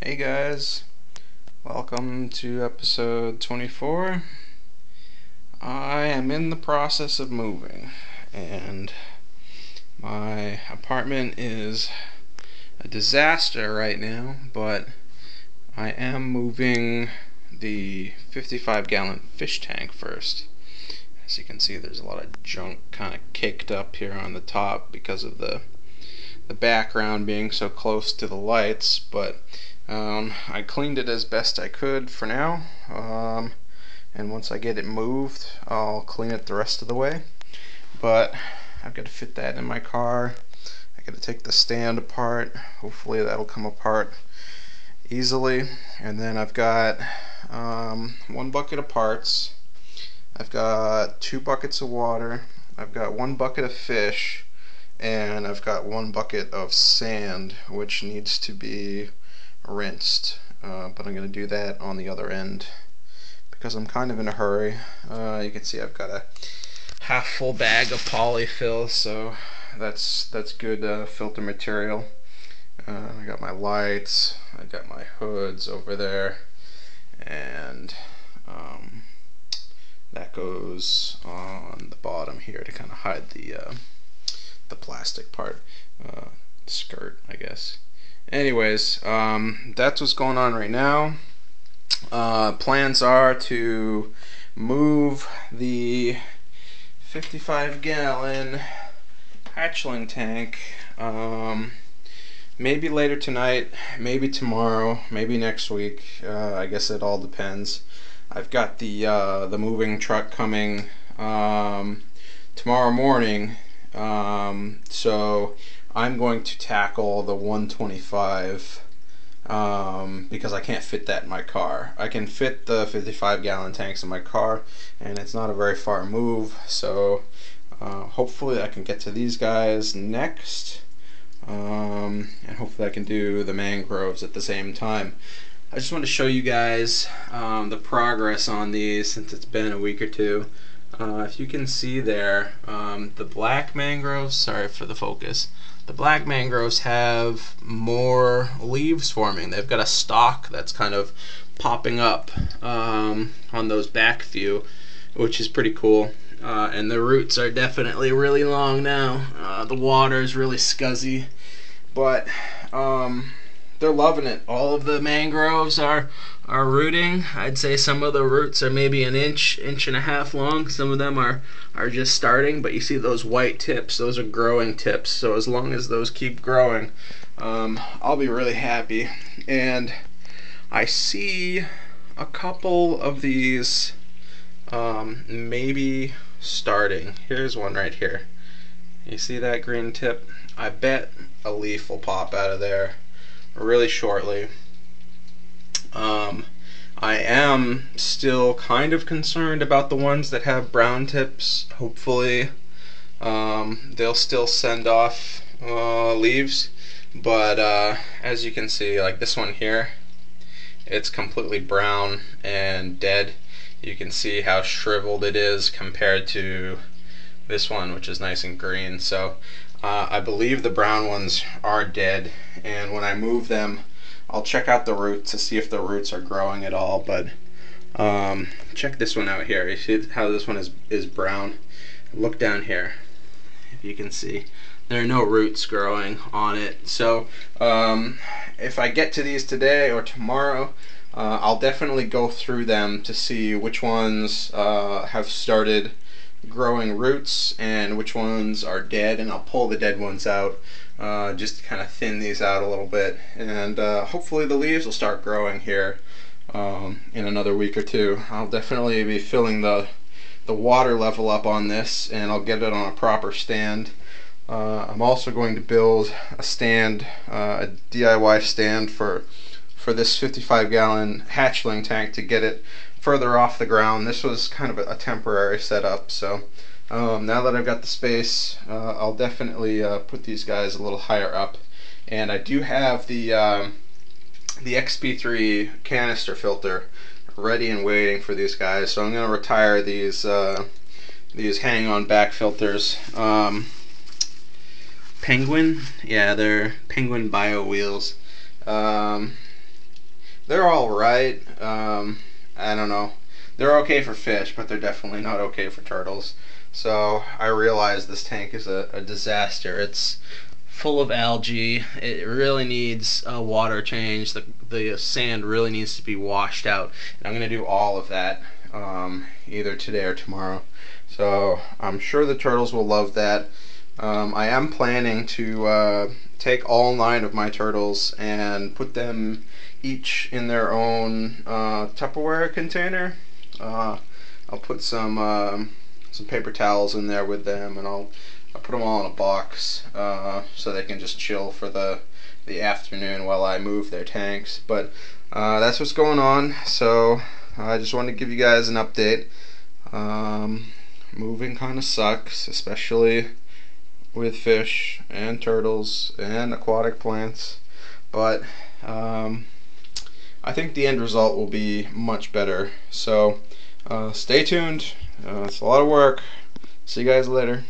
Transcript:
Hey guys, welcome to episode 24. I am in the process of moving, and my apartment is a disaster right now, but I am moving the 55-gallon fish tank first. As you can see, there's a lot of junk kind of caked up here on the top because of the background being so close to the lights, but I cleaned it as best I could for now, and once I get it moved, I'll clean it the rest of the way. But I've got to fit that in my car. I got to take the stand apart. Hopefully that'll come apart easily. And then I've got one bucket of parts. I've got 2 buckets of water. I've got 1 bucket of fish, and I've got 1 bucket of sand, which needs to be rinsed, but I'm going to do that on the other end because I'm kind of in a hurry. You can see I've got a half full bag of polyfill, so that's good filter material. I got my lights, I got my hoods over there, and that goes on the bottom here to kind of hide the plastic part, skirt, I guess. Anyways, that's what's going on right now. Plans are to move the 55-gallon hatchling tank, maybe later tonight, maybe tomorrow, maybe next week. I guess it all depends. I've got the moving truck coming tomorrow morning, so I'm going to tackle the 125 because I can't fit that in my car. I can fit the 55-gallon tanks in my car, and it's not a very far move, so hopefully I can get to these guys next, and hopefully I can do the mangroves at the same time. I just want to show you guys the progress on these since it's been a week or two. If you can see there, the black mangroves, sorry for the focus, the black mangroves have more leaves forming. They've got a stalk that's kind of popping up on those back few, which is pretty cool. And the roots are definitely really long now. The water is really scuzzy, but they're loving it. All of the mangroves are rooting. I'd say some of the roots are maybe an inch and a half long. Some of them are just starting, but you see those white tips, those are growing tips. So as long as those keep growing, I'll be really happy. And I see a couple of these maybe starting. Here's one right here. You see that green tip? I bet a leaf will pop out of there really shortly. I am still kind of concerned about the ones that have brown tips. Hopefully they'll still send off leaves, but as you can see, like this one here, it's completely brown and dead. You can see how shriveled it is compared to this one, which is nice and green. So I believe the brown ones are dead, and when I move them, I'll check out the roots to see if the roots are growing at all. But check this one out here. You see how this one is brown? Look down here. If you can see, there are no roots growing on it. So if I get to these today or tomorrow, I'll definitely go through them to see which ones have started growing roots and which ones are dead, and I'll pull the dead ones out just to kind of thin these out a little bit, and hopefully the leaves will start growing here in another week or two. I'll definitely be filling the water level up on this, and I'll get it on a proper stand. I'm also going to build a stand, a DIY stand for this 55-gallon hatchling tank to get it further off the ground. This was kind of a temporary setup, so now that I've got the space, I'll definitely put these guys a little higher up. And I do have the XP3 canister filter ready and waiting for these guys, so I'm going to retire these hang-on back filters. Penguin, yeah, they're Penguin Bio wheels. They're all right. I don't know. They're okay for fish, but they're definitely not okay for turtles. So I realize this tank is a disaster. It's full of algae. It really needs a water change. The sand really needs to be washed out. And I'm going to do all of that either today or tomorrow. So I'm sure the turtles will love that. I am planning to take all 9 of my turtles and put them each in their own Tupperware container. I'll put some paper towels in there with them, and I'll put them all in a box so they can just chill for the afternoon while I move their tanks. But that's what's going on. So I just wanted to give you guys an update. Moving kind of sucks, especially with fish and turtles and aquatic plants, but I think the end result will be much better. So stay tuned. It's a lot of work. See you guys later.